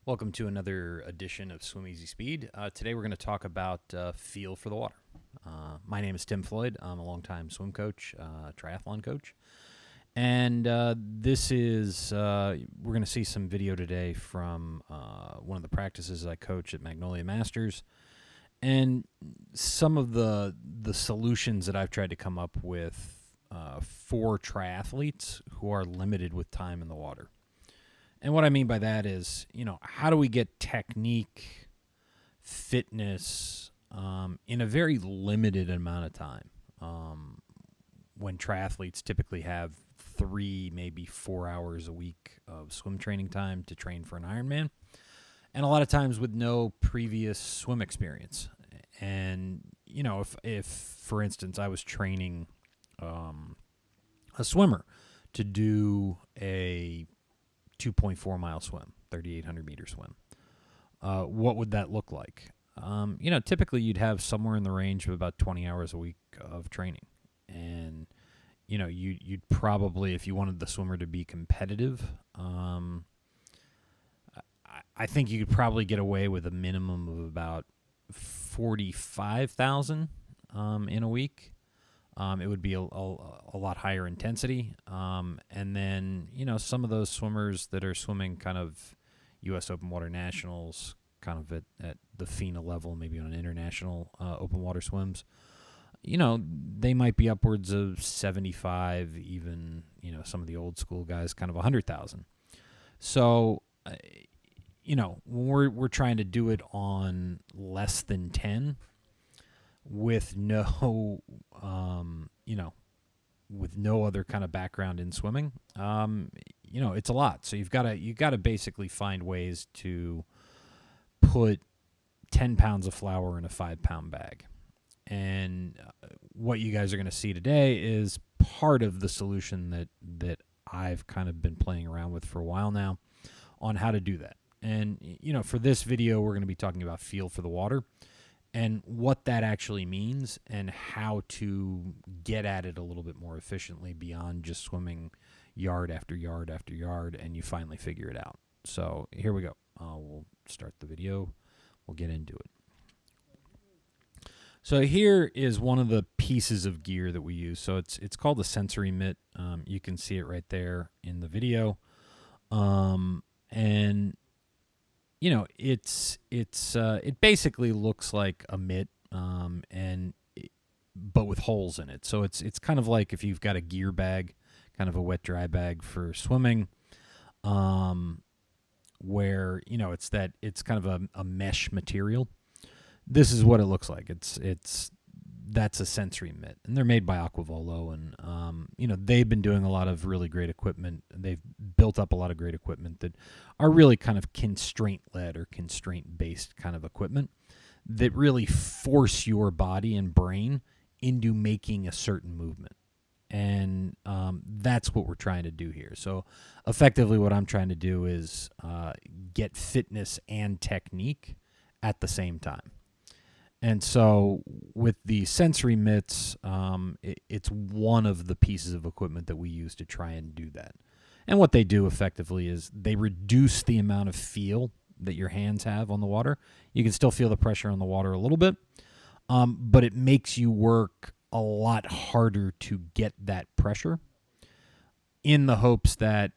Welcome to another edition of Swim Easy Speed. Today we're going to talk about feel for the water. My name is Tim Floyd. I'm a longtime swim coach, triathlon coach. And this is, we're going to see some video today from one of the practices I coach at Magnolia Masters. And some of the solutions that I've tried to come up with for triathletes who are limited with time in the water. And what I mean by that is, how do we get technique, fitness in a very limited amount of time? When triathletes typically have 3, maybe 4 hours a week of swim training time to train for an Ironman, and a lot of times with no previous swim experience. And, if for instance, I was training a swimmer to do a 2.4 mile swim, 3,800 meter swim. What would that look like? Typically you'd have somewhere in the range of about 20 hours a week of training. And, you'd probably, if you wanted the swimmer to be competitive, I think you could probably get away with a minimum of about 45,000 in a week. It would be a lot higher intensity. And then, some of those swimmers that are swimming kind of U.S. Open Water Nationals, kind of at the FINA level, maybe on an international open water swims, they might be upwards of 75, even, some of the old school guys, kind of 100,000. So, when we're trying to do it on less than 10, with no, with no other kind of background in swimming, it's a lot. So you've got to basically find ways to put 10 pounds of flour in a 5-pound bag. And what you guys are going to see today is part of the solution that I've kind of been playing around with for a while now on how to do that. And, for this video, we're going to be talking about feel for the water and what that actually means and how to get at it a little bit more efficiently beyond just swimming yard after yard after yard, and you finally figure it out. So here we go. We'll start the video. We'll get into it. So here is one of the pieces of gear that we use. So it's called a sensory mitt. You can see it right there in the video. And it basically looks like a mitt, but with holes in it. So it's kind of like if you've got a gear bag, kind of a wet dry bag for swimming, where it's kind of a mesh material. This is what it looks like. That's a sensory mitt, and they're made by Aquavolo, and they've been doing a lot of really great equipment. They've built up a lot of great equipment that are really kind of constraint-led or constraint-based kind of equipment that really force your body and brain into making a certain movement. And that's what we're trying to do here. So effectively what I'm trying to do is get fitness and technique at the same time. And so with the sensory mitts, it's one of the pieces of equipment that we use to try and do that. And what they do effectively is they reduce the amount of feel that your hands have on the water. You can still feel the pressure on the water a little bit, but it makes you work a lot harder to get that pressure in the hopes that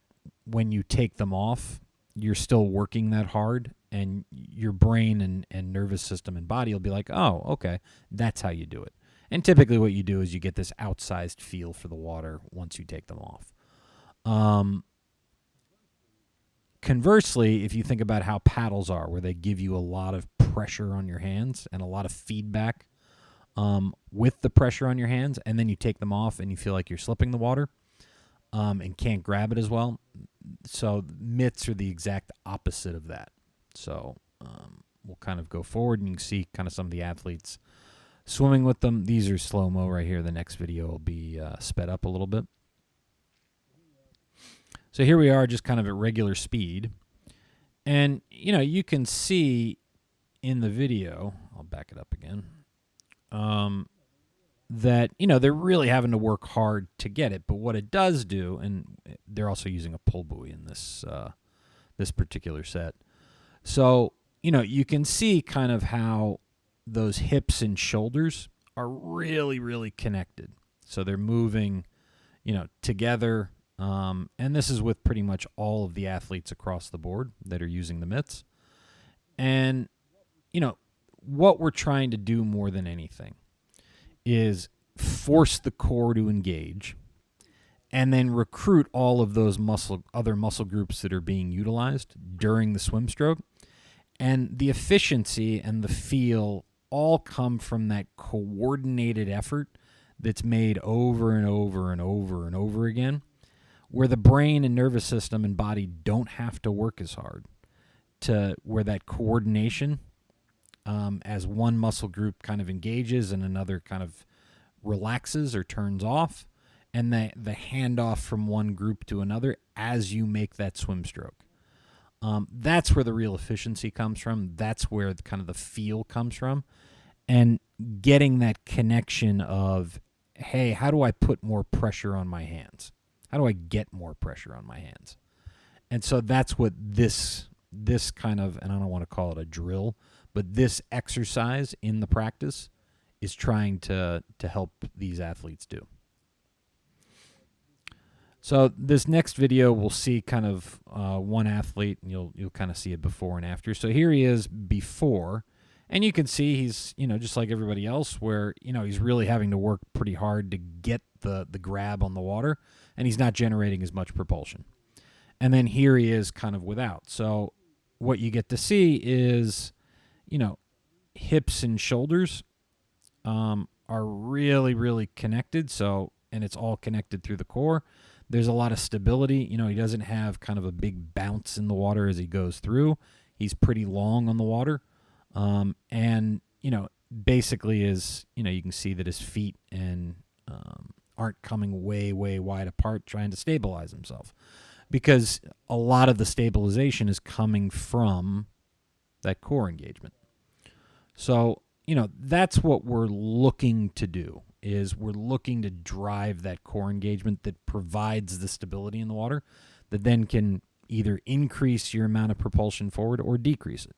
when you take them off, you're still working that hard, and your brain and nervous system and body will be like, oh, okay, that's how you do it. And typically what you do is you get this outsized feel for the water once you take them off. Conversely, if you think about how paddles are, where they give you a lot of pressure on your hands and a lot of feedback with the pressure on your hands, and then you take them off and you feel like you're slipping the water and can't grab it as well. So mitts are the exact opposite of that. So we'll kind of go forward, and you can see kind of some of the athletes swimming with them. These are slow-mo right here. The next video will be sped up a little bit. So here we are just kind of at regular speed. And, you can see in the video, I'll back it up again, that, they're really having to work hard to get it. But what it does do, and they're also using a pull buoy in this particular set. So, you can see kind of how those hips and shoulders are really, really connected. So they're moving, together. And this is with pretty much all of the athletes across the board that are using the mitts. And, what we're trying to do more than anything is force the core to engage and then recruit all of those other muscle groups that are being utilized during the swim stroke. And the efficiency and the feel all come from that coordinated effort that's made over and over and over and over again, where the brain and nervous system and body don't have to work as hard, to where that coordination, as one muscle group kind of engages and another kind of relaxes or turns off, and the handoff from one group to another as you make that swim stroke. That's where the real efficiency comes from. That's where kind of the feel comes from. And getting that connection of, hey, how do I put more pressure on my hands? How do I get more pressure on my hands? And so that's what this kind of, and I don't want to call it a drill, but this exercise in the practice is trying to help these athletes do. So this next video, we'll see kind of one athlete, and you'll kind of see it before and after. So here he is before, and you can see he's, just like everybody else, where, he's really having to work pretty hard to get the grab on the water, and he's not generating as much propulsion. And then here he is kind of without. So what you get to see is, hips and shoulders are really, really connected. So, and it's all connected through the core. There's a lot of stability. He doesn't have kind of a big bounce in the water as he goes through. He's pretty long on the water. And, basically is, you can see that his feet and aren't coming way, way wide apart trying to stabilize himself, because a lot of the stabilization is coming from that core engagement. So, that's what we're looking to do, is we're looking to drive that core engagement that provides the stability in the water that then can either increase your amount of propulsion forward or decrease it.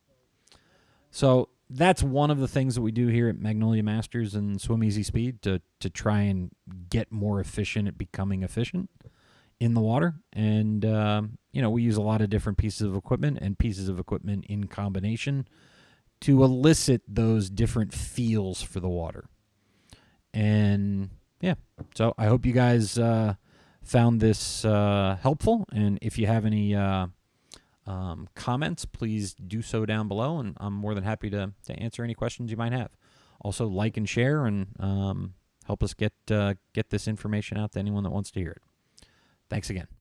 So that's one of the things that we do here at Magnolia Masters and Swim Easy Speed to try and get more efficient at becoming efficient in the water. And, we use a lot of different pieces of equipment and pieces of equipment in combination to elicit those different feels for the water. And yeah, so I hope you guys found this helpful. And if you have any comments, please do so down below, and I'm more than happy to answer any questions you might have. Also, like and share, and help us get this information out to anyone that wants to hear it. Thanks again.